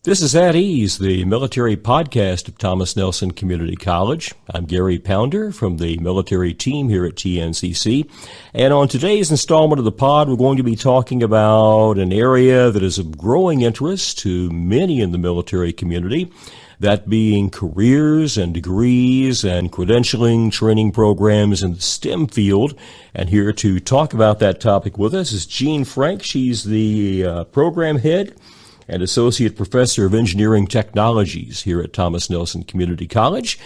This is At Ease, the military podcast of Thomas Nelson Community College. I'm Gary Pounder from the military team here at TNCC. And on today's installment of the pod, we're going to be talking about an area that is of growing interest to many in the military community, that being careers and degrees and credentialing training programs in the STEM field. And here to talk about that topic with us is Jean Frank. She's the program head and Associate Professor of Engineering Technologies here at Thomas Nelson Community College.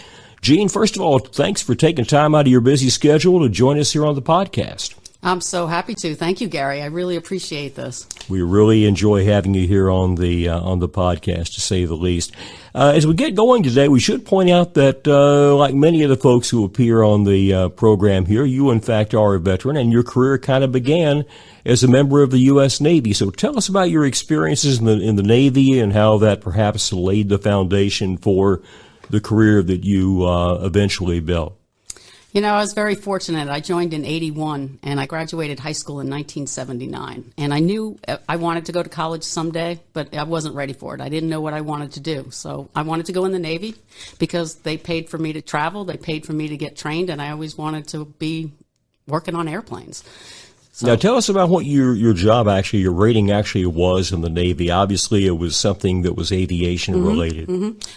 Jean, first of all, thanks for taking time out of your busy schedule to join us here on the podcast. I'm so happy to. Thank you, Gary. I really appreciate this. We really enjoy having you here on the podcast, to say the least. As we get going today, we should point out that, like many of the folks who appear on the program here, you, in fact, are a veteran, and your career kind of began as a member of the U.S. Navy. So tell us about your experiences in the Navy and how that perhaps laid the foundation for the career that you eventually built. You know, I was very fortunate. I joined in 81, and I graduated high school in 1979. And I knew I wanted to go to college someday, but I wasn't ready for it. I didn't know what I wanted to do. So I wanted to go in the Navy because they paid for me to travel. They paid for me to get trained, and I always wanted to be working on airplanes. So, now, tell us about what your job actually, your rating actually was in the Navy. Obviously, it was something that was aviation related.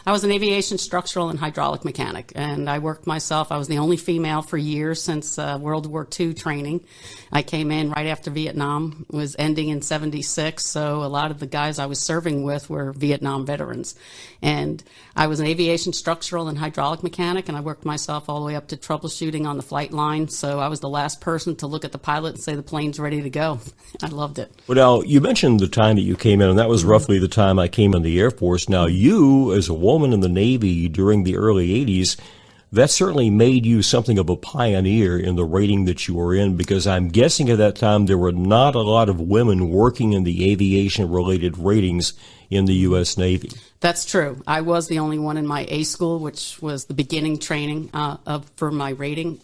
I was an aviation structural and hydraulic mechanic, and I worked myself. I was the only female for years since World War II training. I came in right after Vietnam was ending in 76, so a lot of the guys I was serving with were Vietnam veterans. And I was an aviation structural and hydraulic mechanic, and I worked myself all the way up to troubleshooting on the flight line. So I was the last person to look at the pilot and say the plane's ready to go. I loved it. Well, now, you mentioned the time that you came in, and that was roughly the time I came in the Air Force. Now, you, as a woman in the Navy during the early 80s, that certainly made you something of a pioneer in the rating that you were in, because I'm guessing at that time there were not a lot of women working in the aviation-related ratings in the U.S. Navy. That's true. I was the only one in my A school, which was the beginning training for my rating.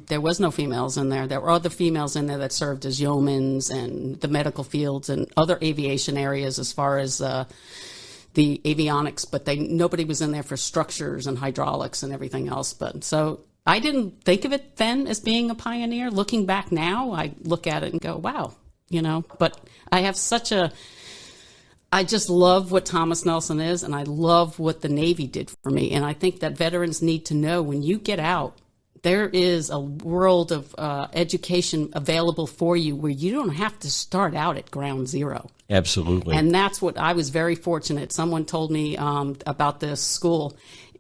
There was no females in there. There were other females in there that served as yeomans and the medical fields and other aviation areas as far as the avionics, but nobody was in there for structures and hydraulics and everything else. But so I didn't think of it then as being a pioneer. Looking back now, I look at it and go, wow, you know, but I have I just love what Thomas Nelson is, and I love what the Navy did for me. And I think that veterans need to know when you get out, there is a world of education available for you where you don't have to start out at ground zero. Absolutely. And that's what I was very fortunate. Someone told me about this school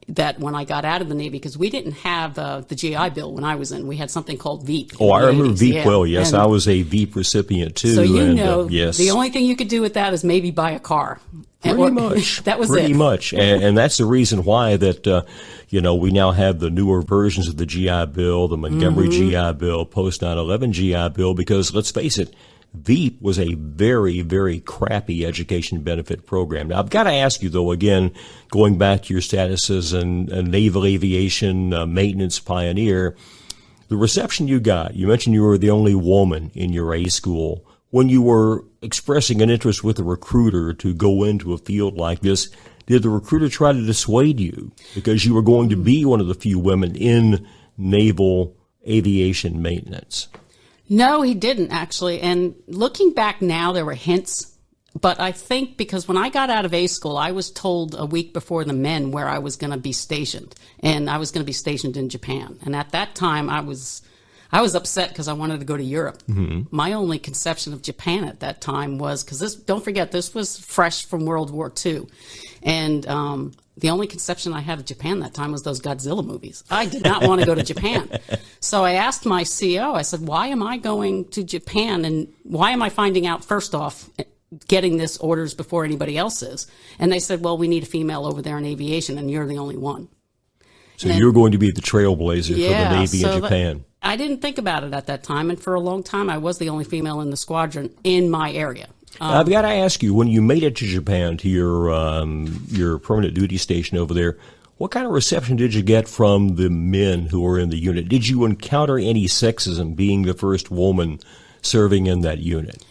that when I got out of the Navy, because we didn't have the GI Bill when I was in. We had something called VEEP. Oh, I remember VEEP yeah. well, yes. And I was a VEEP recipient, too. So you know, yes. The only thing you could do with that is maybe buy a car. Pretty much. That was Pretty it. much. And that's the reason why that, we now have the newer versions of the GI Bill, the Montgomery GI Bill, post 9/11 GI Bill, because let's face it, VEEP was a very, very crappy education benefit program. Now, I've got to ask you, though, again, going back to your status as a naval aviation maintenance pioneer, the reception you got, you mentioned you were the only woman in your A school. When you were expressing an interest with a recruiter to go into a field like this, did the recruiter try to dissuade you because you were going to be one of the few women in naval aviation maintenance? No, he didn't, actually. And looking back now, there were hints. But I think because when I got out of A school, I was told a week before the men where I was going to be stationed. And I was going to be stationed in Japan. And at that time, I was upset because I wanted to go to Europe. My only conception of Japan at that time was, because don't forget, this was fresh from World War II. And the only conception I had of Japan that time was those Godzilla movies. I did not want to go to Japan. So I asked my CO, I said, why am I going to Japan? And why am I finding out, first off, getting this orders before anybody else is? And they said, well, we need a female over there in aviation, and you're the only one. So you're going to be the trailblazer for the Navy in Japan. I didn't think about it at that time, and for a long time, I was the only female in the squadron in my area. I've got to ask you, when you made it to Japan, to your permanent duty station over there, what kind of reception did you get from the men who were in the unit? Did you encounter any sexism being the first woman serving in that unit?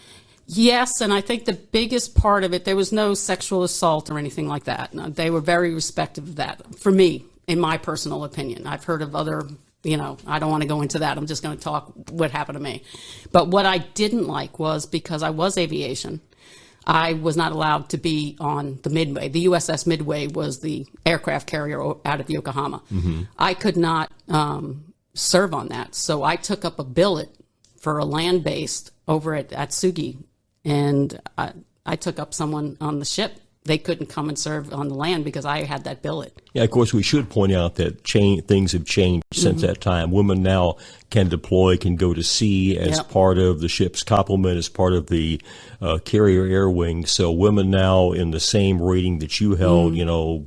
Yes, and I think the biggest part of it, there was no sexual assault or anything like that. No, they were very respectful of that, for me, in my personal opinion. I've heard of other, I don't want to go into that. I'm just going to talk what happened to me. But what I didn't like was, because I was aviation, I was not allowed to be on the Midway. The USS Midway was the aircraft carrier out of Yokohama. Mm-hmm. I could not serve on that. So I took up a billet for a land-based over at Atsugi, and I took up someone on the ship. They couldn't come and serve on the land because I had that billet. Yeah, of course, we should point out that things have changed since that time. Women now can deploy, can go to sea as part of the ship's complement, as part of the carrier air wing. So women now in the same rating that you held,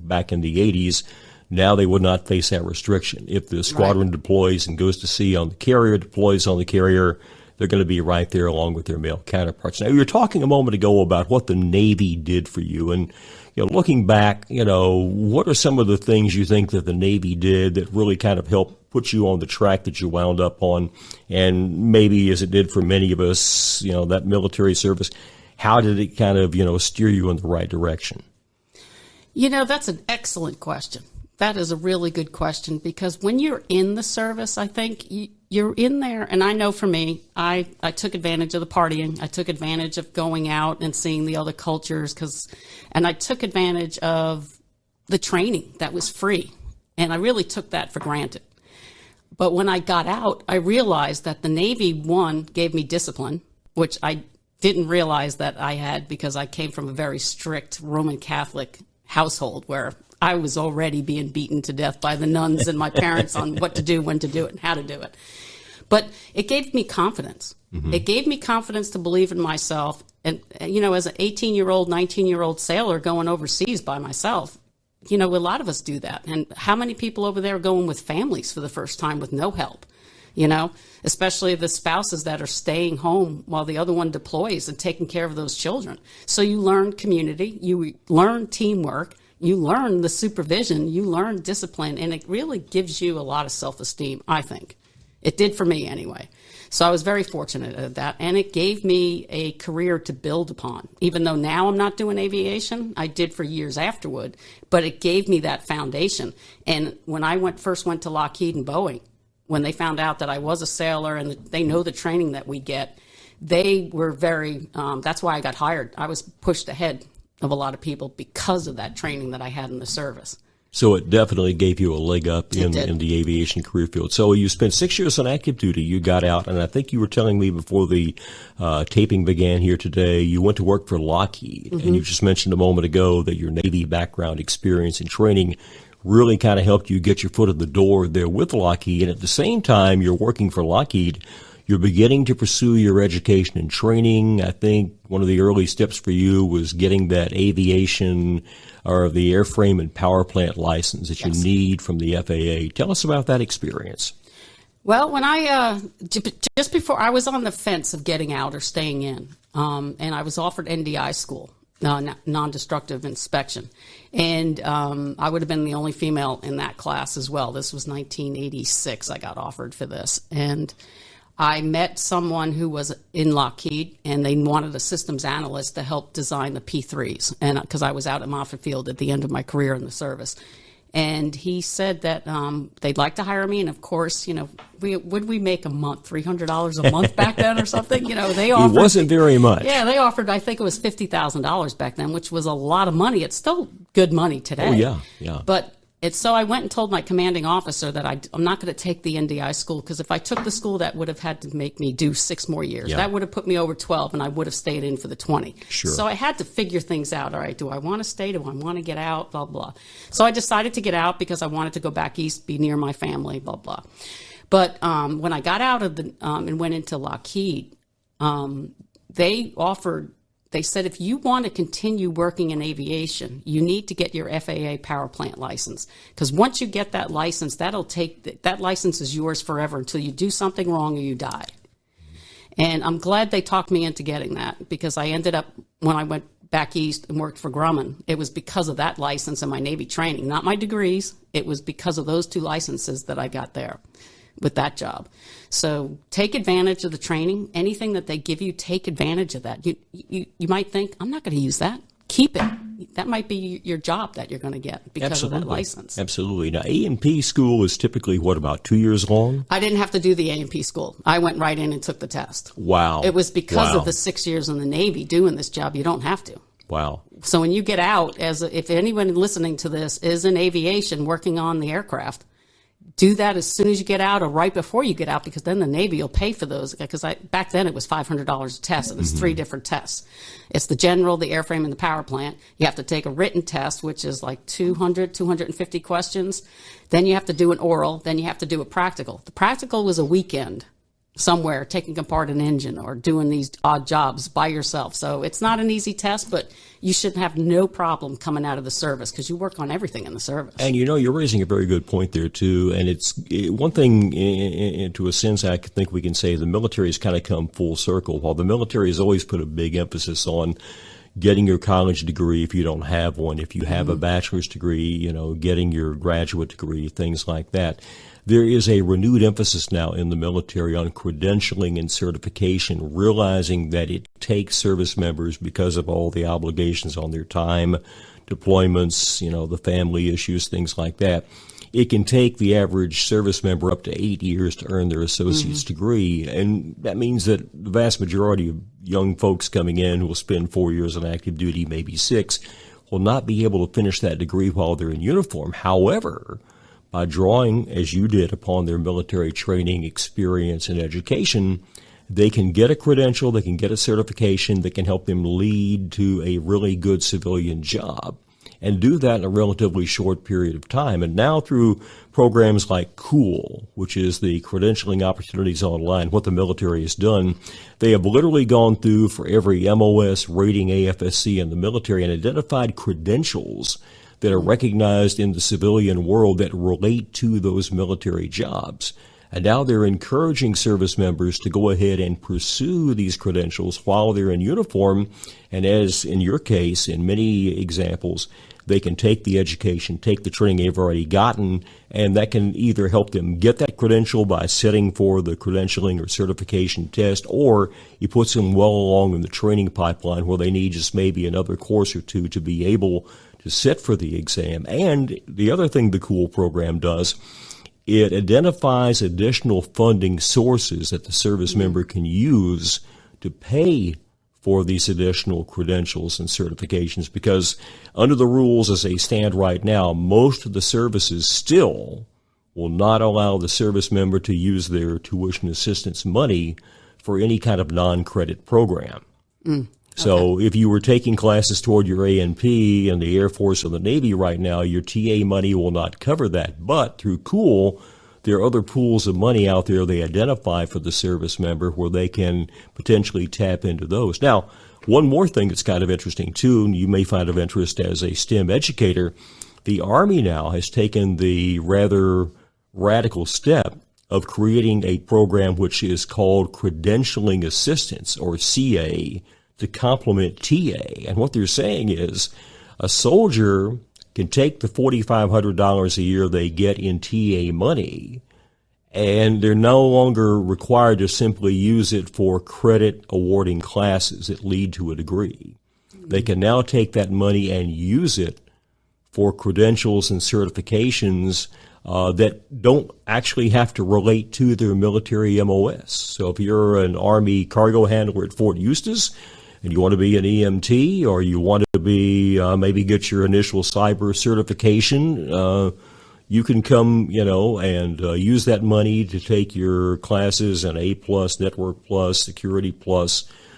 back in the 80s, now they would not face that restriction. If the squadron deploys and goes to sea on the carrier, deploys on the carrier, they're going to be right there along with their male counterparts. Now, you were talking a moment ago about what the Navy did for you. And, looking back, what are some of the things you think that the Navy did that really kind of helped put you on the track that you wound up on? And maybe, as it did for many of us, that military service, how did it kind of, steer you in the right direction? That's an excellent question. That is a really good question, because when you're in the service, I think you're in there. And I know for me, I took advantage of the partying. I took advantage of going out and seeing the other cultures, and I took advantage of the training that was free. And I really took that for granted. But when I got out, I realized that the Navy, one, gave me discipline, which I didn't realize that I had, because I came from a very strict Roman Catholic household where I was already being beaten to death by the nuns and my parents on what to do, when to do it, and how to do it. But it gave me confidence. Mm-hmm. It gave me confidence to believe in myself. And, as an 18-year-old, 19-year-old sailor going overseas by myself, a lot of us do that. And how many people over there are going with families for the first time with no help? Especially the spouses that are staying home while the other one deploys and taking care of those children. So you learn community, you learn teamwork, you learn the supervision, you learn discipline, and it really gives you a lot of self-esteem, I think. It did for me anyway. So I was very fortunate at that, and it gave me a career to build upon. Even though now I'm not doing aviation, I did for years afterward, but it gave me that foundation. And when I first went to Lockheed and Boeing, when they found out that I was a sailor and they know the training that we get, they were very, that's why I got hired. I was pushed ahead of a lot of people because of that training that I had in the service. So it definitely gave you a leg up in the aviation career field. So you spent 6 years on active duty. You got out, and I think you were telling me before the taping began here today, you went to work for Lockheed. Mm-hmm. And you just mentioned a moment ago that your Navy background, experience, and training really kind of helped you get your foot in the door there with Lockheed. And at the same time you're working for Lockheed, you're beginning to pursue your education and training. I think one of the early steps for you was getting that aviation or the airframe and power plant license that you need from the FAA. Tell us about that experience. Well, when just before I was on the fence of getting out or staying in, and I was offered NDI school, non-destructive inspection. And I would have been the only female in that class as well. This was 1986 I got offered for this. And I met someone who was in Lockheed, and they wanted a systems analyst to help design the P3s, and because I was out at Moffett Field at the end of my career in the service. And he said that they'd like to hire me, and of course, we make a month, $300 a month back then or something? They offered. It wasn't very much. Yeah, they offered, I think it was $50,000 back then, which was a lot of money. It's still good money today. Oh, yeah. But so I went and told my commanding officer that I'm not going to take the NDI school, because if I took the school, that would have had to make me do 6 more years. Yeah. That would have put me over 12, and I would have stayed in for the 20. Sure. So I had to figure things out. All right, do I want to stay? Do I want to get out? Blah, blah. So I decided to get out because I wanted to go back east, be near my family, blah, blah. But when I got out of and went into Lockheed, they said, if you want to continue working in aviation, you need to get your FAA power plant license. Because once you get that license, that license is yours forever until you do something wrong or you die. And I'm glad they talked me into getting that, because I ended up, when I went back east and worked for Grumman, it was because of that license and my Navy training, not my degrees. It was because of those 2 licenses that I got there. with that job. So take advantage of the training. Anything that they give you, take advantage of that. You might think, I'm not going to use that. Keep it. That might be your job that you're going to get because of that license. Absolutely. Now, A&P school is typically, about 2 years long? I didn't have to do the A&P school. I went right in and took the test. Wow. It was because of the 6 years in the Navy doing this job, you don't have to. Wow. So when you get out, if anyone listening to this is in aviation working on the aircraft, do that as soon as you get out or right before you get out, because then the Navy will pay for those. Because back then it was $500 a test, and it's 3 different tests. It's the general, the airframe, and the power plant. You have to take a written test, which is like 250 questions. Then you have to do an oral. Then you have to do a practical. The practical was a weekend somewhere taking apart an engine or doing these odd jobs by yourself. So it's not an easy test, but you should have no problem coming out of the service because you work on everything in the service. And you're raising a very good point there too. And it's one thing, to a sense, I think we can say the military has kind of come full circle. While the military has always put a big emphasis on getting your college degree if you don't have one, if you have a bachelor's degree, getting your graduate degree, things like that. There is a renewed emphasis now in the military on credentialing and certification, realizing that it takes service members, because of all the obligations on their time, deployments, the family issues, things like that. It can take the average service member up to 8 years to earn their associate's degree. And that means that the vast majority of young folks coming in who will spend 4 years on active duty, maybe 6, will not be able to finish that degree while they're in uniform. However, by drawing, as you did, upon their military training, experience, and education, they can get a credential, they can get a certification that can help them lead to a really good civilian job, and do that in a relatively short period of time. And now through programs like COOL, which is the Credentialing Opportunities Online, what the military has done, they have literally gone through for every MOS rating AFSC in the military and identified credentials that are recognized in the civilian world that relate to those military jobs. And now they're encouraging service members to go ahead and pursue these credentials while they're in uniform. And as in your case, in many examples, they can take the education, take the training they've already gotten, and that can either help them get that credential by setting for the credentialing or certification test, or it puts them well along in the training pipeline where they need just maybe another course or two to be able to sit for the exam. And the other thing the COOL program does, it identifies additional funding sources that the service member can use to pay for these additional credentials and certifications, because under the rules as they stand right now, most of the services still will not allow the service member to use their tuition assistance money for any kind of non-credit program. So if you were taking classes toward your A&P in the Air Force or the Navy right now, your TA money will not cover that. But through COOL, there are other pools of money out there they identify for the service member where they can potentially tap into those. Now, one more thing that's kind of interesting, too, and you may find of interest as a STEM educator, the Army now has taken the rather radical step of creating a program which is called Credentialing Assistance, or CA, to complement TA. And what they're saying is a soldier can take the $4,500 a year they get in TA money, and they're no longer required to simply use it for credit awarding classes that lead to a degree. They can now take that money and use it for credentials and certifications that don't actually have to relate to their military MOS. So if you're an Army cargo handler at Fort Eustis, and you want to be an EMT, or you want to be maybe get your initial cyber certification, you can come, and use that money to take your classes in A+, Network+, Security+.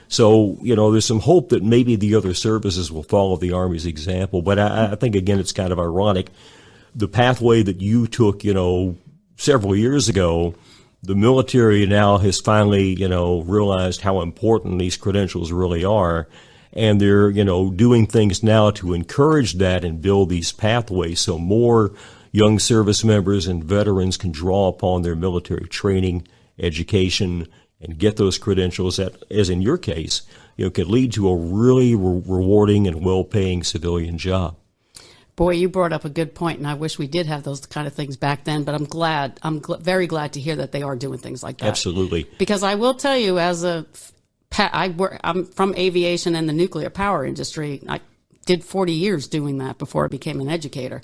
So, there's some hope that maybe the other services will follow the Army's example. But I think, again, it's kind of ironic. The pathway that you took, several years ago, the military now has finally, realized how important these credentials really are. And they're, doing things now to encourage that and build these pathways so more young service members and veterans can draw upon their military training, education, and get those credentials that, as in your case, could lead to a really rewarding and well-paying civilian job. Boy, you brought up a good point, and I wish we did have those kind of things back then, but I'm glad, very glad to hear that they are doing things like that. Absolutely. Because I will tell you, I'm from aviation and the nuclear power industry. I did 40 years doing that before I became an educator.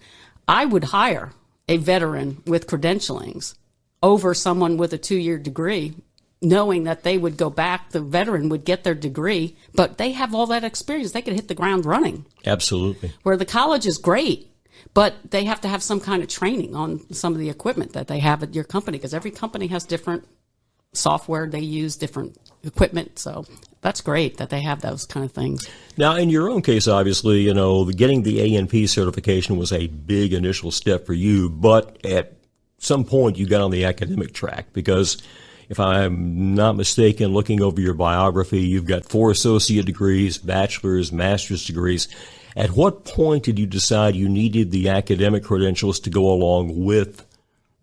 I would hire a veteran with credentialings over someone with a 2-year degree, knowing that they would go back, the veteran would get their degree, but they have all that experience. They could hit the ground running. Absolutely. Where the college is great, but they have to have some kind of training on some of the equipment that they have at your company, because every company has different software they use, different equipment. So that's great that they have those kind of things. Now, in your own case, obviously, getting the A&P certification was a big initial step for you, but at some point you got on the academic track, because if I'm not mistaken, looking over your biography, you've got 4 associate degrees, bachelor's, master's degrees. At what point did you decide you needed the academic credentials to go along with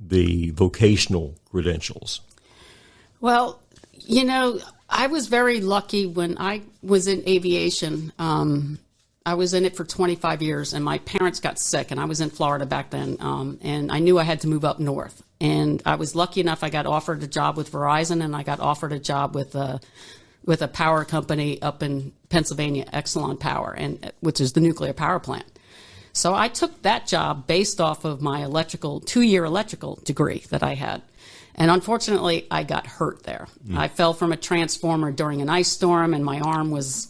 the vocational credentials? Well, I was very lucky when I was in aviation. I was in it for 25 years, and my parents got sick, and I was in Florida back then, and I knew I had to move up north. And I was lucky enough, I got offered a job with Verizon, and I got offered a job with a power company up in Pennsylvania, Exelon Power, which is the nuclear power plant. So I took that job based off of my 2-year electrical degree that I had. And unfortunately, I got hurt there. I fell from a transformer during an ice storm, and my arm was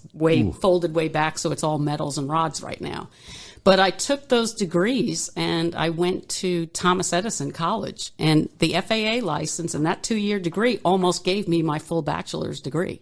folded way back, so it's all metals and rods right now. But I took those degrees, and I went to Thomas Edison College. And the FAA license and that 2-year degree almost gave me my full bachelor's degree.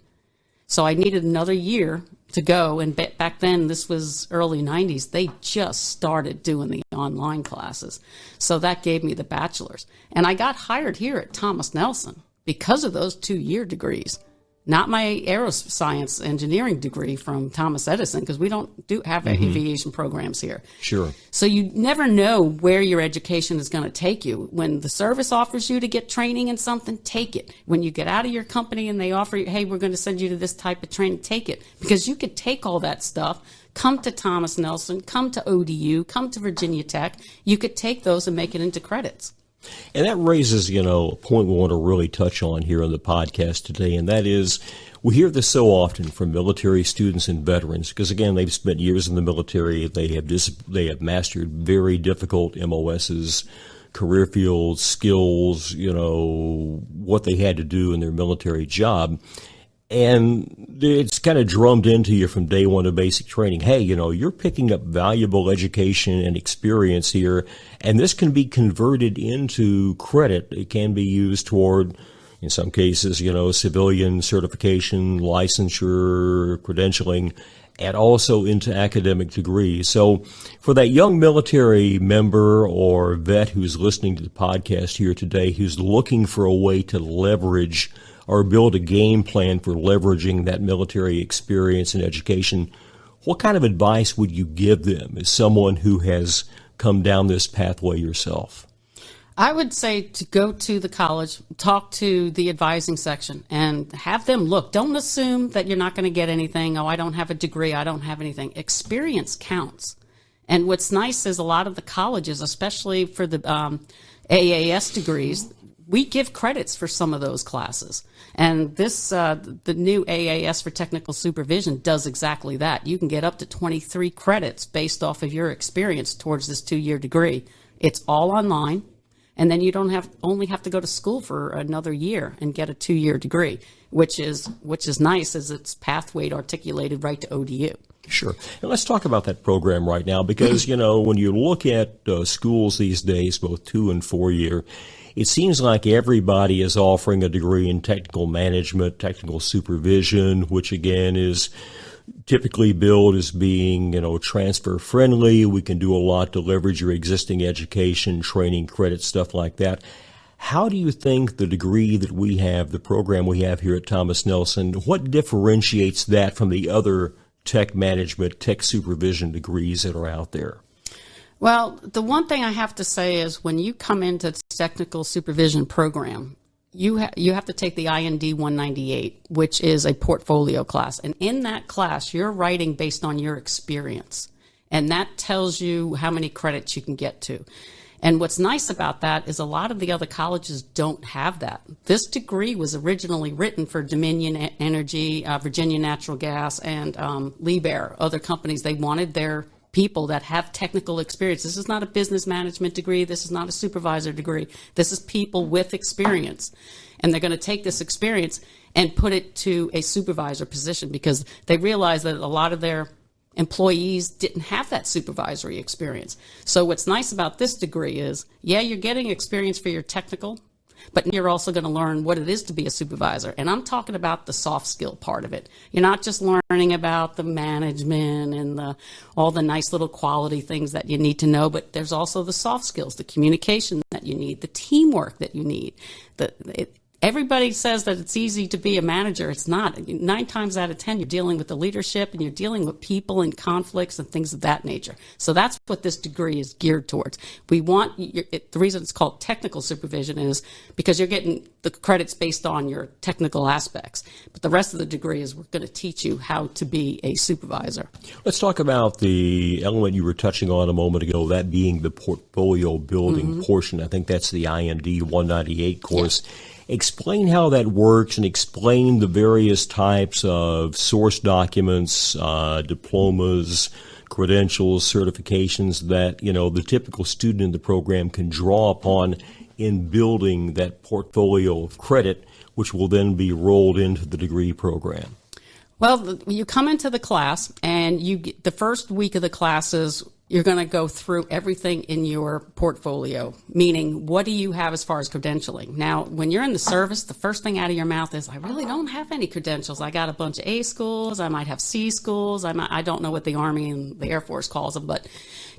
So I needed another year to go. And back then, this was early 90s, they just started doing the online classes. So that gave me the bachelor's. And I got hired here at Thomas Nelson because of those 2-year degrees. Not my aeroscience engineering degree from Thomas Edison, because we don't have aviation programs here. Sure. So you never know where your education is going to take you. When the service offers you to get training in something, take it. When you get out of your company and they offer you, hey, we're going to send you to this type of training, take it. Because you could take all that stuff, come to Thomas Nelson, come to ODU, come to Virginia Tech. You could take those and make it into credits. And that raises, a point we want to really touch on here on the podcast today, and that is we hear this so often from military students and veterans, because, again, they've spent years in the military. They have mastered very difficult MOSs, career fields, skills, what they had to do in their military job. And it's kind of drummed into you from day one of basic training. Hey, you're picking up valuable education and experience here, and this can be converted into credit. It can be used toward, in some cases, civilian certification, licensure, credentialing, and also into academic degrees. So for that young military member or vet who's listening to the podcast here today, who's looking for a way to leverage or build a game plan for leveraging that military experience and education, what kind of advice would you give them as someone who has come down this pathway yourself? I would say to go to the college, talk to the advising section, and have them look. Don't assume that you're not going to get anything. Oh, I don't have a degree. I don't have anything. Experience counts. And what's nice is a lot of the colleges, especially for the AAS degrees, we give credits for some of those classes. And this, the new AAS for technical supervision does exactly that. You can get up to 23 credits based off of your experience towards this 2-year degree. It's all online. And then you only have to go to school for another year and get a 2-year degree, which is nice, as it's pathway articulated right to ODU. Sure. And let's talk about that program right now, because, when you look at schools these days, both 2- and 4-year, it seems like everybody is offering a degree in technical management, technical supervision, which again is typically billed as being, transfer friendly. We can do a lot to leverage your existing education, training, credit, stuff like that. How do you think the degree that we have, the program we have here at Thomas Nelson, what differentiates that from the other tech management, tech supervision degrees that are out there? Well, the one thing I have to say is when you come into the technical supervision program, you have to take the IND 198, which is a portfolio class. And in that class, you're writing based on your experience. And that tells you how many credits you can get to. And what's nice about that is a lot of the other colleges don't have that. This degree was originally written for Dominion Energy, Virginia Natural Gas, and Liebherr, other companies. They wanted their people that have technical experience. This is not a business management degree. This is not a supervisor degree. This is people with experience. And they're going to take this experience and put it to a supervisor position because they realize that a lot of their employees didn't have that supervisory experience. So what's nice about this degree is, yeah, you're getting experience for your technical, but you're also going to learn what it is to be a supervisor. And I'm talking about the soft skill part of it. You're not just learning about the management and all the nice little quality things that you need to know, but there's also the soft skills, the communication that you need, the teamwork that you need. Everybody says that it's easy to be a manager. It's not. 9 times out of 10, you're dealing with the leadership and you're dealing with people and conflicts and things of that nature. So that's what this degree is geared towards. We want, the reason it's called technical supervision is because you're getting the credits based on your technical aspects. But the rest of the degree is we're going to teach you how to be a supervisor. Let's talk about the element you were touching on a moment ago, that being the portfolio building portion. I think that's the IND 198 course. Yeah. Explain how that works and explain the various types of source documents, diplomas, credentials, certifications that, the typical student in the program can draw upon in building that portfolio of credit, which will then be rolled into the degree program. Well, you come into the class and the first week of the classes, you're going to go through everything in your portfolio, meaning what do you have as far as credentialing? Now, when you're in the service, the first thing out of your mouth is, I really don't have any credentials. I got a bunch of A schools. I might have C schools. I don't know what the Army and the Air Force calls them, but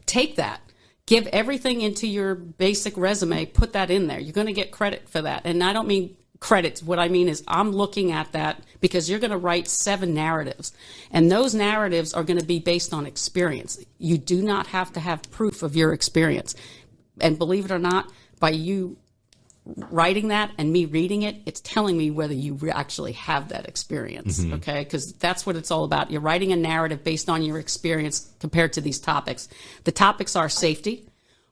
take that. Give everything into your basic resume. Put that in there. You're going to get credit for that. And I don't mean credits. What I mean is I'm looking at that because you're going to write 7 narratives, and those narratives are going to be based on experience. You do not have to have proof of your experience. And believe it or not, by you writing that and me reading it, it's telling me whether you actually have that experience, okay? Because that's what it's all about. You're writing a narrative based on your experience compared to these topics. The topics are safety.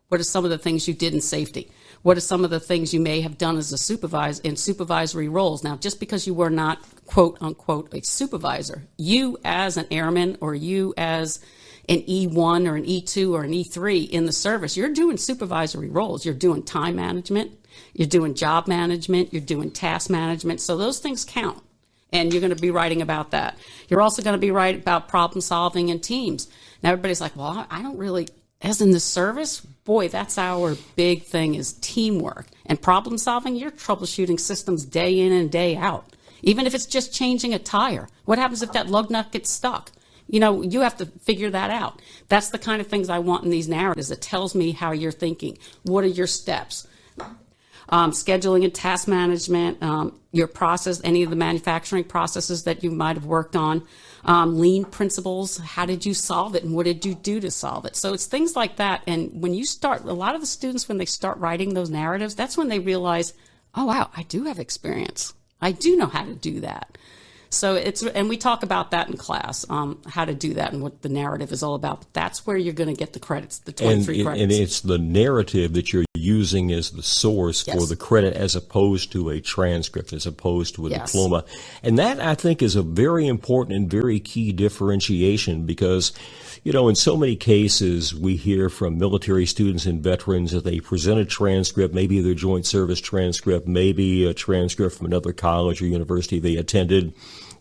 What are some of the things you did in safety? What are some of the things you may have done as a supervisor in supervisory roles? Now, just because you were not, quote unquote, a supervisor, you as an airman or you as an E1 or an E2 or an E3 in the service, you're doing supervisory roles. You're doing time management, you're doing job management, you're doing task management. So those things count. And you're going to be writing about that. You're also going to be writing about problem solving in teams. Now, everybody's like, well, I don't really, as in the service, boy, that's our big thing is teamwork. And problem solving, you're troubleshooting systems day in and day out. Even if it's just changing a tire. What happens if that lug nut gets stuck? You have to figure that out. That's the kind of things I want in these narratives. It tells me how you're thinking. What are your steps? Scheduling and task management, your process, any of the manufacturing processes that you might have worked on, lean principles, how did you solve it and what did you do to solve it? So it's things like that. And when you start, a lot of the students, when they start writing those narratives, that's when they realize, oh, wow, I do have experience. I do know how to do that. So and we talk about that in class, how to do that and what the narrative is all about. That's where you're going to get the credits, the 23 credits. And it's the narrative that you're using as the source for the credit as opposed to a transcript, as opposed to a diploma. And that, I think, is a very important and very key differentiation because, in so many cases we hear from military students and veterans that they present a transcript, maybe their joint service transcript, maybe a transcript from another college or university they attended,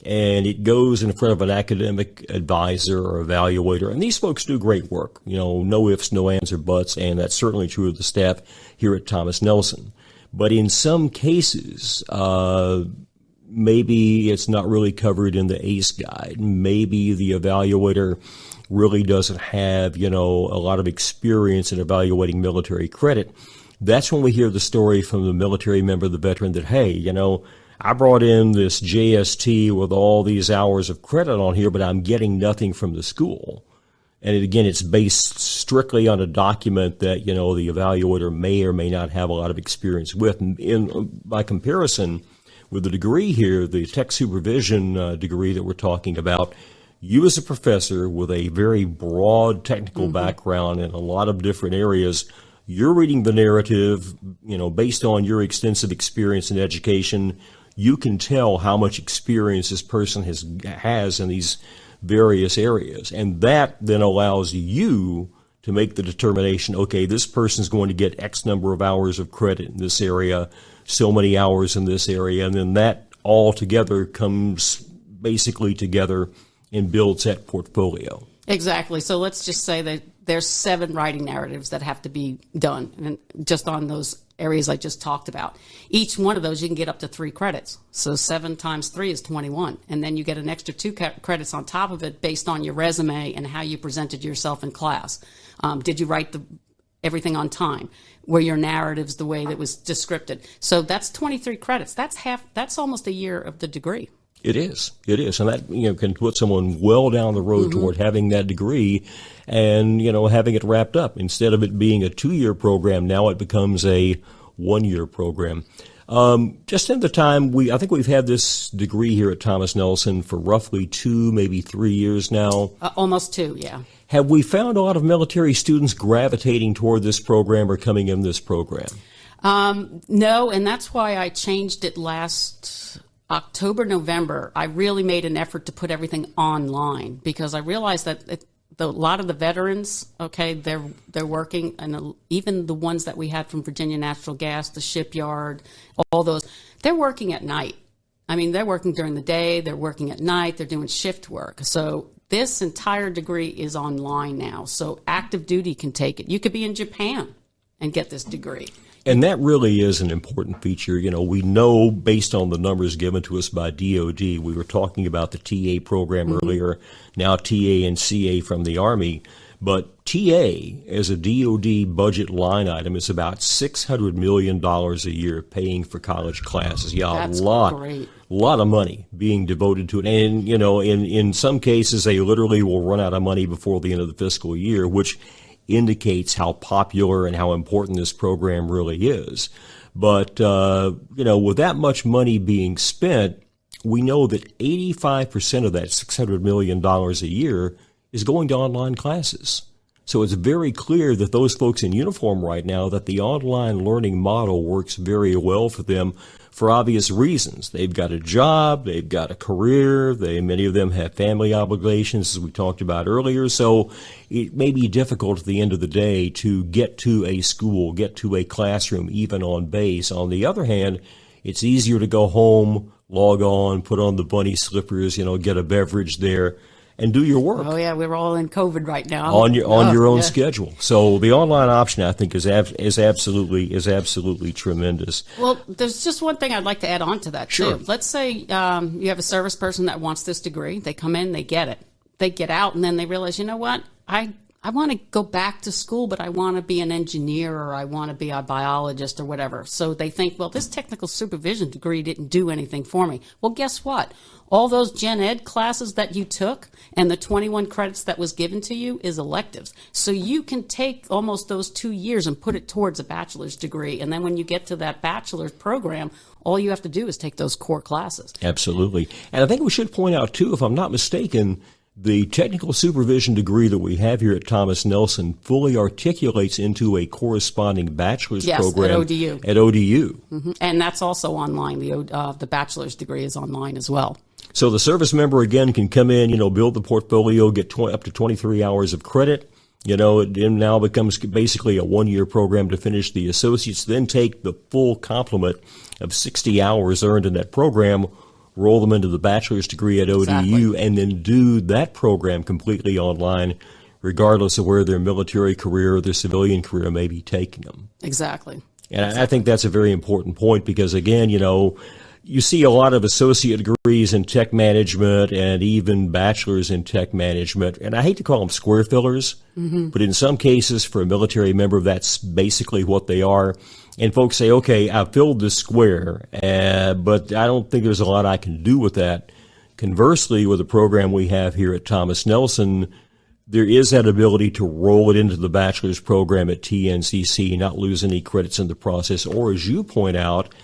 and it goes in front of an academic advisor or evaluator. And these folks do great work, no ifs, no ands, or buts, and that's certainly true of the staff here at Thomas Nelson. But in some cases, maybe it's not really covered in the ACE guide. Maybe the evaluator really doesn't have, a lot of experience in evaluating military credit. That's when we hear the story from the military member, the veteran, that, hey, I brought in this JST with all these hours of credit on here, but I'm getting nothing from the school. And again, it's based strictly on a document that, the evaluator may or may not have a lot of experience with. And by comparison with the degree here, the tech supervision degree that we're talking about, you as a professor with a very broad technical background in a lot of different areas, you're reading the narrative, based on your extensive experience in education. You can tell how much experience this person has in these various areas. And that then allows you to make the determination, okay, this person's going to get X number of hours of credit in this area, so many hours in this area, and then that all together comes basically together and builds that portfolio. Exactly. So let's just say that there's 7 writing narratives that have to be done, and just on those areas I just talked about. Each one of those you can get up to 3 credits. So 7 times 3 is 21. And then you get an extra 2 credits on top of it based on your resume and how you presented yourself in class. Did you write everything on time? Were your narratives the way that was descripted? So that's 23 credits. That's almost a year of the degree. It is. And that, can put someone well down the road toward having that degree and, having it wrapped up. Instead of it being a 2-year program, now it becomes a 1-year program. Just in the time, I think we've had this degree here at Thomas Nelson for roughly 2, maybe 3 years now. Almost 2, yeah. Have we found a lot of military students gravitating toward this program or coming in this program? No, and that's why I changed it last October, November. I really made an effort to put everything online because I realized that a lot of the veterans, okay, they're working, and even the ones that we had from Virginia Natural Gas, the shipyard, all those, they're working at night. I mean, they're working during the day, they're working at night, they're doing shift work. So this entire degree is online now. So active duty can take it. You could be in Japan and get this degree. And that really is an important feature. We know based on the numbers given to us by DOD, we were talking about the TA program earlier, now TA and CA from the Army. But TA, as a DOD budget line item, is about $600 million a year paying for college classes. Yeah, That's a lot. Great. A lot of money being devoted to it. And, in some cases, they literally will run out of money before the end of the fiscal year, which indicates how popular and how important this program really is. But, with that much money being spent, we know that 85% of that $600 million a year is going to online classes. So it's very clear that those folks in uniform right now, that the online learning model works very well for them for obvious reasons. They've got a job, they've got a career, many of them have family obligations, as we talked about earlier. So it may be difficult at the end of the day to get to a school, get to a classroom, even on base. On the other hand, it's easier to go home, log on, put on the bunny slippers, get a beverage there, and do your work. Oh yeah, we're all in COVID right now. On your own schedule. So the online option, I think, is absolutely tremendous. Well, there's just one thing I'd like to add on to that Sure. too. Let's say you have a service person that wants this degree. They come in, they get it. They get out, and then they realize, you know what? I want to go back to school, but I want to be an engineer or I want to be a biologist or whatever. So they think, well, this technical supervision degree didn't do anything for me. Well, guess what? All those gen ed classes that you took and the 21 credits that was given to you is electives. So you can take almost those 2 years and put it towards a bachelor's degree. And then when you get to that bachelor's program, all you have to do is take those core classes. Absolutely. And I think we should point out, too, if I'm not mistaken, the technical supervision degree that we have here at Thomas Nelson fully articulates into a corresponding bachelor's program. Yes, at ODU. At ODU. Mm-hmm. And that's also online. The bachelor's degree is online as well. So the service member, again, can come in, build the portfolio, get up to 23 hours of credit. It now becomes basically a 1-year program to finish the associates, then take the full complement of 60 hours earned in that program, roll them into the bachelor's degree at ODU, Exactly. and then do that program completely online, regardless of where their military career or their civilian career may be taking them. Exactly. And I think that's a very important point because, again, you see a lot of associate degrees in tech management and even bachelors in tech management. And I hate to call them square fillers, but in some cases for a military member, that's basically what they are. And folks say, okay, I filled this square, but I don't think there's a lot I can do with that. Conversely, with the program we have here at Thomas Nelson, there is that ability to roll it into the bachelor's program at TNCC, not lose any credits in the process, or as you point out,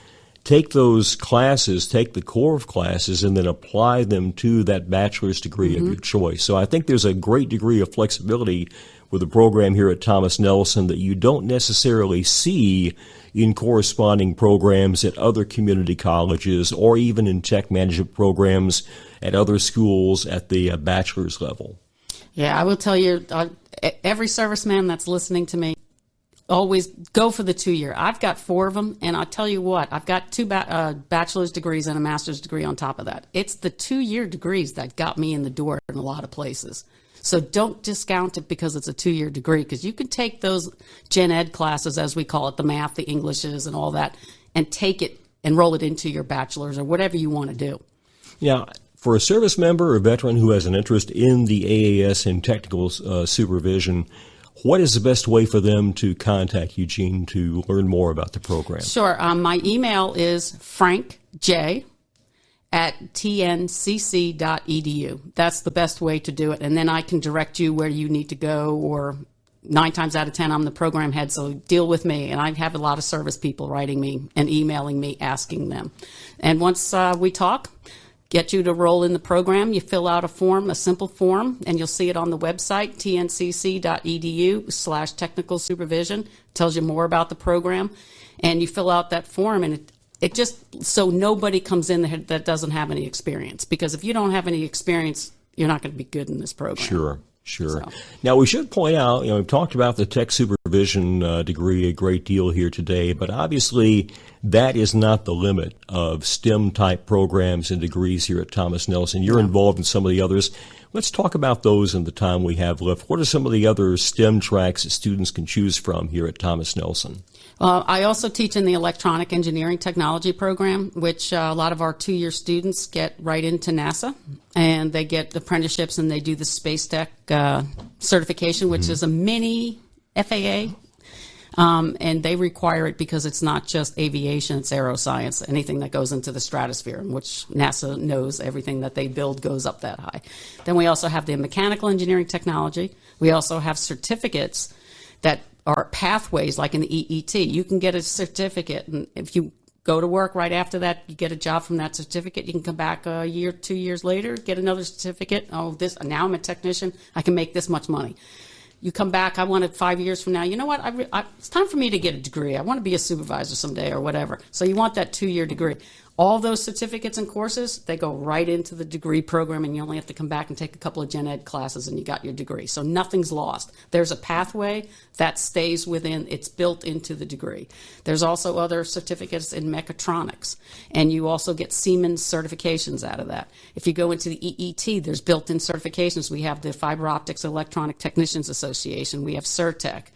take those classes, take the core of classes, and then apply them to that bachelor's degree of your choice. So I think there's a great degree of flexibility with the program here at Thomas Nelson that you don't necessarily see in corresponding programs at other community colleges or even in tech management programs at other schools at the bachelor's level. Yeah, I will tell you, every serviceman that's listening to me, always go for the 2-year. I've got 4 of them, and I'll tell you what, I've got 2 bachelor's degrees and a master's degree on top of that. It's the 2-year degrees that got me in the door in a lot of places. So don't discount it because it's a 2-year degree, because you can take those gen ed classes, as we call it, the math, the Englishes, and all that, and take it and roll it into your bachelor's or whatever you want to do. Yeah. For a service member or veteran who has an interest in the AAS and technical supervision, what is the best way for them to contact you, Jean, to learn more about the program? Sure. My email is frankj@tncc.edu. That's the best way to do it. And then I can direct you where you need to go, or 9 times out of 10, I'm the program head, so deal with me. And I have a lot of service people writing me and emailing me, asking them. And once we talk, get you to roll in the program. You fill out a form, a simple form, and you'll see it on the website, tncc.edu/technical supervision. Tells you more about the program. And you fill out that form, and it just, so nobody comes in that doesn't have any experience. Because if you don't have any experience, you're not going to be good in this program. Sure. So. Now, we should point out, we've talked about the tech supervision degree a great deal here today, but obviously that is not the limit of STEM-type programs and degrees here at Thomas Nelson. You're involved in some of the others. Let's talk about those in the time we have left. What are some of the other STEM tracks that students can choose from here at Thomas Nelson? I also teach in the electronic engineering technology program, which a lot of our 2-year students get right into NASA, and they get apprenticeships and they do the Space Tech certification, which is a mini FAA. And they require it because it's not just aviation, it's aeroscience, anything that goes into the stratosphere, which NASA knows everything that they build goes up that high. Then we also have the mechanical engineering technology. We also have certificates that are pathways, like in the EET. You can get a certificate, and if you go to work right after that, you get a job from that certificate. You can come back a year, 2 years later, get another certificate. Oh, now I'm a technician. I can make this much money. You come back, I want it 5 years from now. You know what? It's time for me to get a degree. I want to be a supervisor someday or whatever. So you want that 2-year degree. All those certificates and courses, they go right into the degree program, and you only have to come back and take a couple of gen ed classes and you got your degree. So nothing's lost. There's a pathway that stays within, it's built into the degree. There's also other certificates in mechatronics, and you also get Siemens certifications out of that. If you go into the EET, there's built-in certifications. We have the Fiber Optics Electronic Technicians Association. We have CERTEC.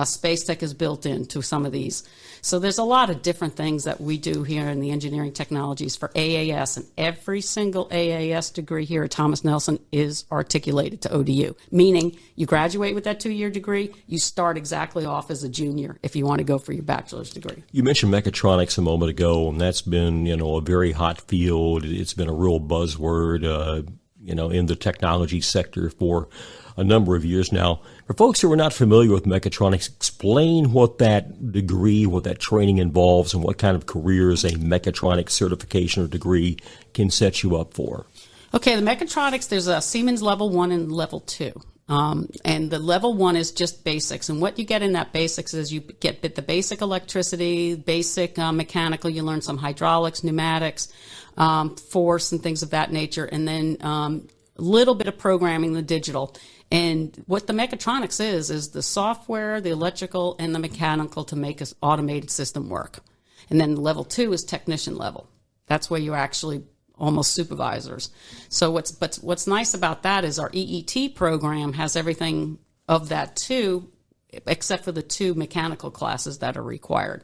Space Tech is built into some of these. So there's a lot of different things that we do here in the engineering technologies for AAS, and every single AAS degree here at Thomas Nelson is articulated to ODU, meaning you graduate with that 2-year degree, you start exactly off as a junior if you want to go for your bachelor's degree. You mentioned mechatronics a moment ago, and that's been, a very hot field. It's been a real buzzword, in the technology sector for a number of years now. For folks who are not familiar with mechatronics, explain what that degree, what that training involves, and what kind of careers a mechatronics certification or degree can set you up for. Okay, the mechatronics, there's a Siemens level 1 and level 2. And the level 1 is just basics. And what you get in that basics is you get the basic electricity, basic mechanical, you learn some hydraulics, pneumatics, force and things of that nature, and then a little bit of programming, the digital. And what the mechatronics is the software, the electrical, and the mechanical to make an automated system work. And then level 2 is technician level. That's where you're actually almost supervisors. So what's nice about that is our EET program has everything of that too, except for the 2 mechanical classes that are required.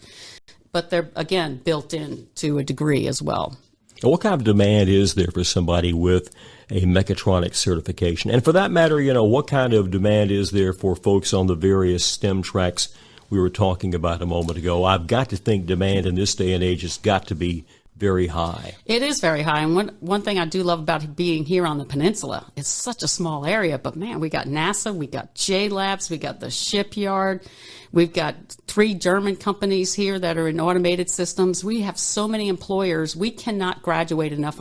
But they're, again, built in to a degree as well. And what kind of demand is there for somebody with a mechatronics certification? And for that matter, what kind of demand is there for folks on the various STEM tracks we were talking about a moment ago? I've got to think demand in this day and age has got to be very high. It is very high. And one thing I do love about being here on the peninsula, it's such a small area, but man, we got NASA, we got J Labs, we got the shipyard, we've got 3 German companies here that are in automated systems. We have so many employers. We cannot graduate enough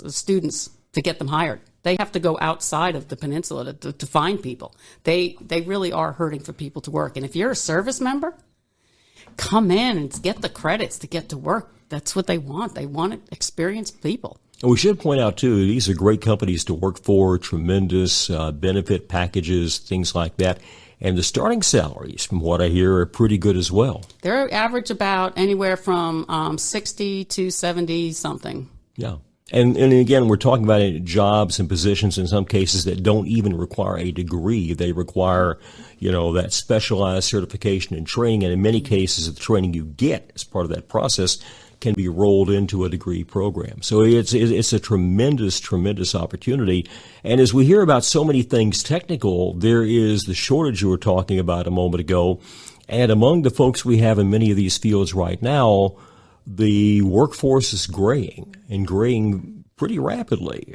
students to get them hired. They have to go outside of the peninsula to find people. They really are hurting for people to work. And if you're a service member, come in and get the credits to get to work. That's what they want. They want experienced people. And we should point out, too, these are great companies to work for, tremendous benefit packages, things like that. And the starting salaries, from what I hear, are pretty good as well. They're average about anywhere from 60 to 70 something. Yeah. And again, we're talking about jobs and positions in some cases that don't even require a degree. They require, that specialized certification and training. And in many cases, the training you get as part of that process can be rolled into a degree program. So it's a tremendous opportunity. And as we hear about so many things technical, there is the shortage you were talking about a moment ago. And among the folks we have in many of these fields right now, the workforce is graying pretty rapidly.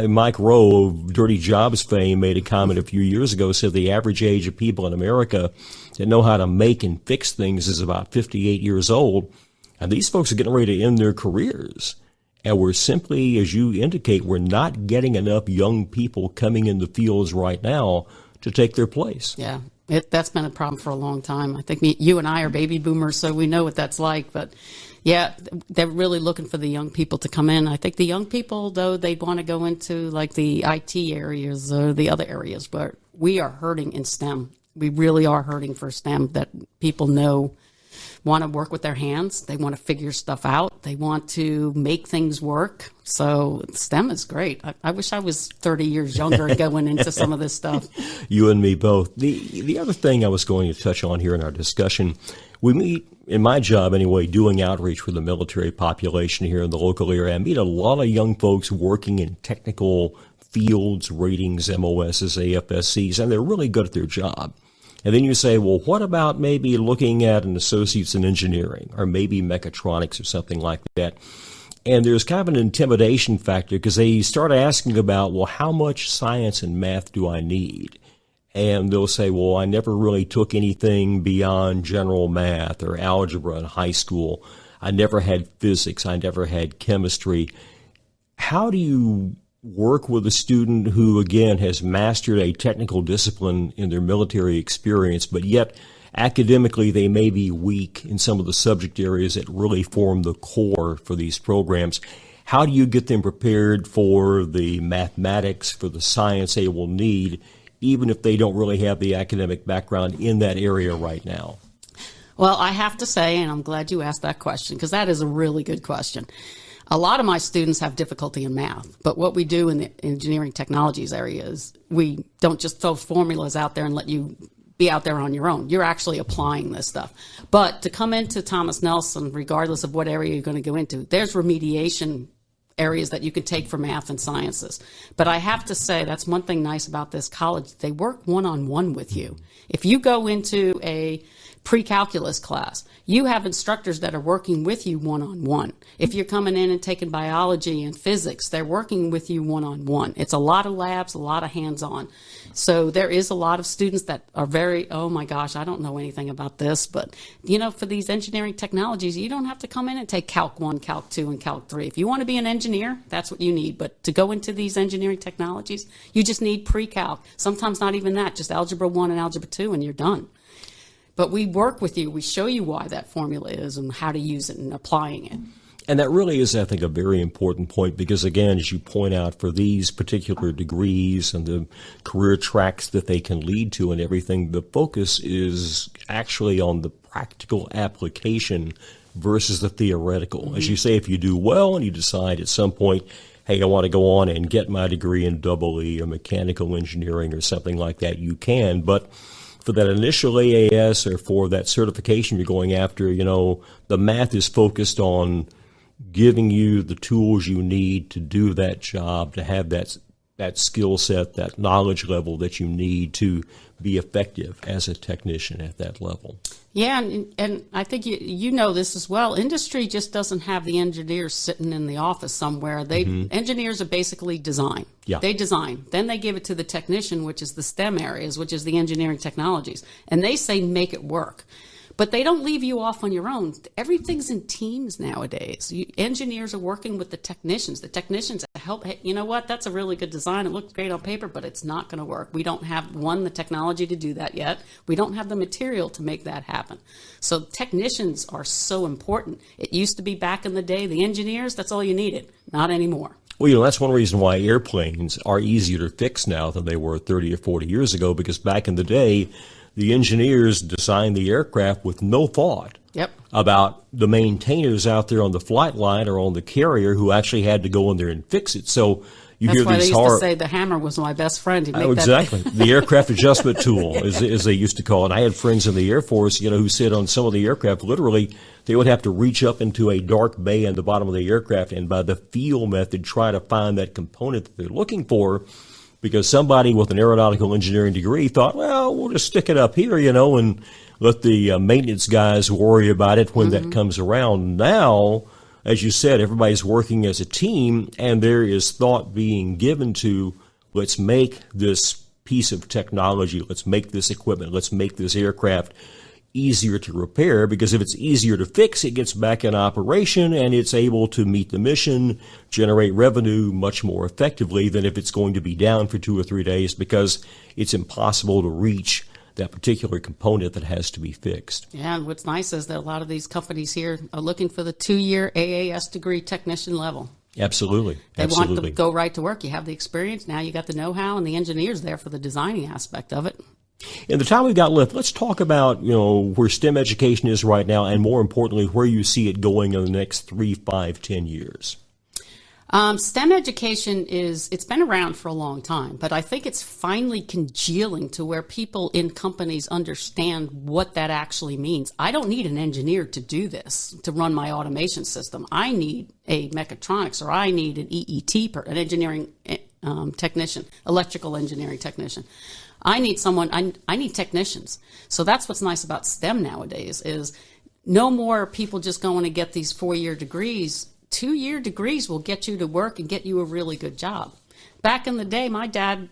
Mike Rowe of Dirty Jobs fame made a comment a few years ago, said the average age of people in America that know how to make and fix things is about 58 years old. And these folks are getting ready to end their careers. And we're simply, as you indicate, we're not getting enough young people coming in the fields right now to take their place. Yeah, that's been a problem for a long time. I think you and I are baby boomers, so we know what that's like. But yeah, they're really looking for the young people to come in. I think the young people, though, they want to go into like the IT areas or the other areas, but we are hurting in STEM. We really are hurting for STEM, that people want to work with their hands. They want to figure stuff out. They want to make things work. So STEM is great. I wish I was 30 years younger going into some of this stuff. You and me both. The other thing I was going to touch on here in our discussion, we meet, in my job anyway, doing outreach with the military population here in the local area. I meet a lot of young folks working in technical fields, ratings, MOSs, AFSCs, and they're really good at their job. And then you say, well, what about maybe looking at an associate's in engineering or maybe mechatronics or something like that? And there's kind of an intimidation factor because they start asking about, well, how much science and math do I need? And they'll say, well, I never really took anything beyond general math or algebra in high school. I never had physics. I never had chemistry. How do you work with a student who, again, has mastered a technical discipline in their military experience, but yet academically they may be weak in some of the subject areas that really form the core for these programs? How do you get them prepared for the mathematics, for the science they will need, even if they don't really have the academic background in that area right now? Well, I have to say, and I'm glad you asked that question, because that is a really good question. A lot of my students have difficulty in math, but what we do in the engineering technologies area is we don't just throw formulas out there and let you be out there on your own. You're actually applying this stuff. But to come into Thomas Nelson, regardless of what area you're going to go into, there's remediation areas that you can take for math and sciences. But I have to say, that's one thing nice about this college. They work one-on-one with you. If you go into a pre-calculus class, you have instructors that are working with you one-on-one. If you're coming in and taking biology and physics, they're working with you one-on-one. It's a lot of labs, a lot of hands-on. So there is a lot of students that are very, oh my gosh, I don't know anything about this. But, for these engineering technologies, you don't have to come in and take Calc 1, Calc 2, and Calc 3. If you want to be an engineer, that's what you need. But to go into these engineering technologies, you just need pre-calc. Sometimes not even that, just Algebra 1 and Algebra 2, and you're done. But we work with you. We show you why that formula is and how to use it and applying it. And that really is, I think, a very important point because, again, as you point out, for these particular degrees and the career tracks that they can lead to and everything, the focus is actually on the practical application versus the theoretical. Mm-hmm. As you say, if you do well and you decide at some point, hey, I want to go on and get my degree in EE or mechanical engineering or something like that, you can. But for that initial AAS or for that certification you're going after, the math is focused on giving you the tools you need to do that job, to have that skill set, that knowledge level that you need to be effective as a technician at that level. Yeah, and I think you know this as well. Industry just doesn't have the engineers sitting in the office somewhere. Engineers are basically design. Yeah. They design. Then they give it to the technician, which is the STEM areas, which is the engineering technologies. And they say make it work. But they don't leave you off on your own. Everything's in teams nowadays. Engineers are working with the technicians. The technicians help. Hey, you know what? That's a really good design. It looks great on paper, but it's not going to work. We don't have, the technology to do that yet. We don't have the material to make that happen. So technicians are so important. It used to be back in the day, the engineers, that's all you needed. Not anymore. Well, that's one reason why airplanes are easier to fix now than they were 30 or 40 years ago, because back in the day, the engineers designed the aircraft with no thought about the maintainers out there on the flight line or on the carrier who actually had to go in there and fix it. So That's why they used to say the hammer was my best friend. Exactly. The aircraft adjustment tool, as they used to call it. I had friends in the Air Force, who said on some of the aircraft, literally, they would have to reach up into a dark bay in the bottom of the aircraft and by the feel method try to find that component that they're looking for, because somebody with an aeronautical engineering degree thought, well, we'll just stick it up here, and let the maintenance guys worry about it when that comes around. Now, as you said, everybody's working as a team, and there is thought being given to, let's make this piece of technology, let's make this equipment, let's make this aircraft easier to repair, because if it's easier to fix, it gets back in operation and it's able to meet the mission, generate revenue much more effectively than if it's going to be down for 2 or 3 days because it's impossible to reach that particular component that has to be fixed. Yeah, and what's nice is that a lot of these companies here are looking for the 2-year AAS degree technician level. Absolutely. They want to go right to work. You have the experience, now you got the know-how, and the engineers there for the designing aspect of it. In the time we've got left, let's talk about, where STEM education is right now, and more importantly, where you see it going in the next 3, 5, 10 years. STEM education it's been around for a long time, but I think it's finally congealing to where people in companies understand what that actually means. I don't need an engineer to do this, to run my automation system. I need a mechatronics, or I need an EET, an engineering technician, electrical engineering technician. I need someone, I need technicians. So that's what's nice about STEM nowadays is no more people just going to get these 4-year degrees. 2-year degrees will get you to work and get you a really good job. Back in the day, my dad,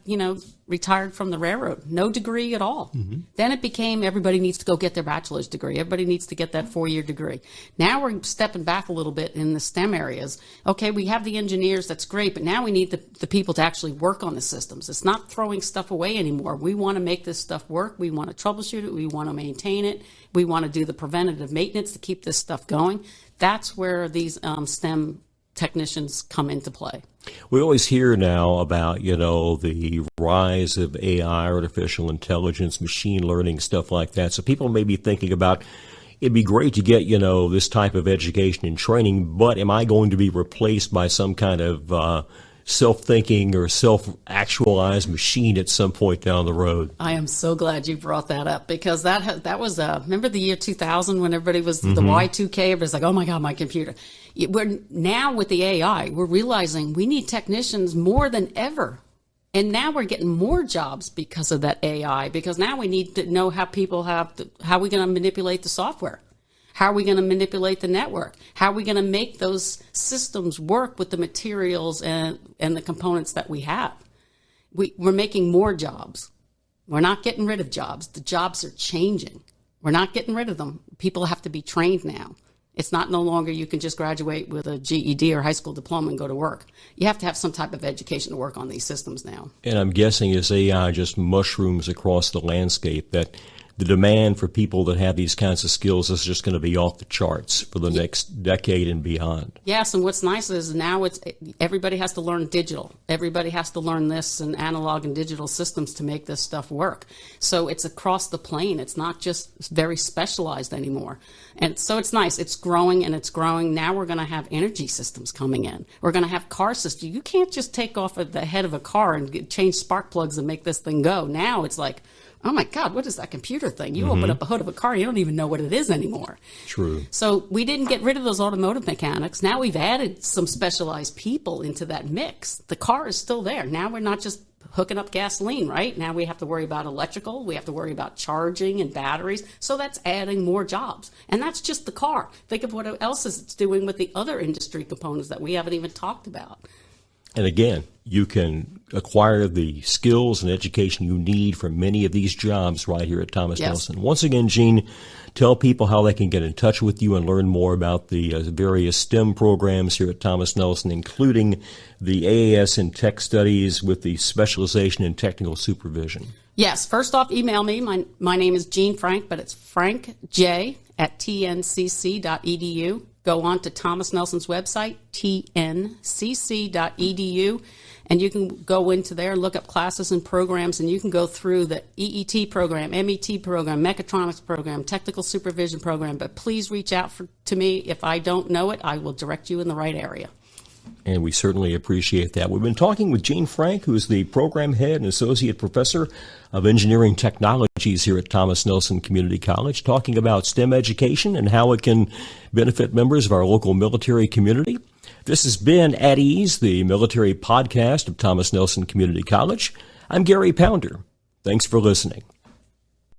retired from the railroad, no degree at all. Then it became everybody needs to go get their bachelor's degree. Everybody needs to get that 4-year degree. Now we're stepping back a little bit in the STEM areas. Okay, we have the engineers, that's great, but now we need the people to actually work on the systems. It's not throwing stuff away anymore. We want to make this stuff work. We want to troubleshoot it. We want to maintain it. We want to do the preventative maintenance to keep this stuff going. That's where these STEM technicians come into play. We always hear now about, the rise of AI, artificial intelligence, machine learning, stuff like that. So people may be thinking about, it'd be great to get, this type of education and training, but am I going to be replaced by some kind of self-thinking or self-actualized machine at some point down the road? I am so glad you brought that up, because that was remember the year 2000 when everybody was the Y2K, everybody's like, oh my God, my computer. We're now with the AI, we're realizing we need technicians more than ever. And now we're getting more jobs because of that AI, because now we need to know how how we're going to manipulate the software. How are we going to manipulate the network? How are we going to make those systems work with the materials and the components that we have? We're making more jobs. We're not getting rid of jobs. The jobs are changing. We're not getting rid of them. People have to be trained now. It's not no longer you can just graduate with a GED or high school diploma and go to work. You have to have some type of education to work on these systems now. And I'm guessing as AI just mushrooms across the landscape, that the demand for people that have these kinds of skills is just going to be off the charts for the next decade and beyond. Yes, and what's nice is now everybody has to learn digital. Everybody has to learn this and analog and digital systems to make this stuff work. So it's across the plane. It's not just very specialized anymore. And so it's nice. It's growing and it's growing. Now we're going to have energy systems coming in. We're going to have car systems. You can't just take off the head of a car and change spark plugs and make this thing go. Now it's like, oh my God, what is that computer thing? You open up a hood of a car, you don't even know what it is anymore. True. So we didn't get rid of those automotive mechanics. Now we've added some specialized people into that mix. The car is still there. Now we're not just hooking up gasoline, right? Now we have to worry about electrical. We have to worry about charging and batteries. So that's adding more jobs. And that's just the car. Think of what else it's doing with the other industry components that we haven't even talked about. And again, you can acquire the skills and education you need for many of these jobs right here at Thomas Nelson. Once again, Jean, tell people how they can get in touch with you and learn more about the various STEM programs here at Thomas Nelson, including the AAS in Tech Studies with the specialization in technical supervision. Yes. First off, email me. My name is Jean Frank, but it's frankj@tncc.edu. Go on to Thomas Nelson's website, tncc.edu, and you can go into there and look up classes and programs, and you can go through the EET program, MET program, mechatronics program, technical supervision program. But please reach out to me. If I don't know it, I will direct you in the right area. And we certainly appreciate that. We've been talking with Jean Frank, who is the program head and associate professor of engineering technologies here at Thomas Nelson Community College, talking about STEM education and how it can benefit members of our local military community. This has been At Ease, the military podcast of Thomas Nelson Community College. I'm Gary Pounder. Thanks for listening.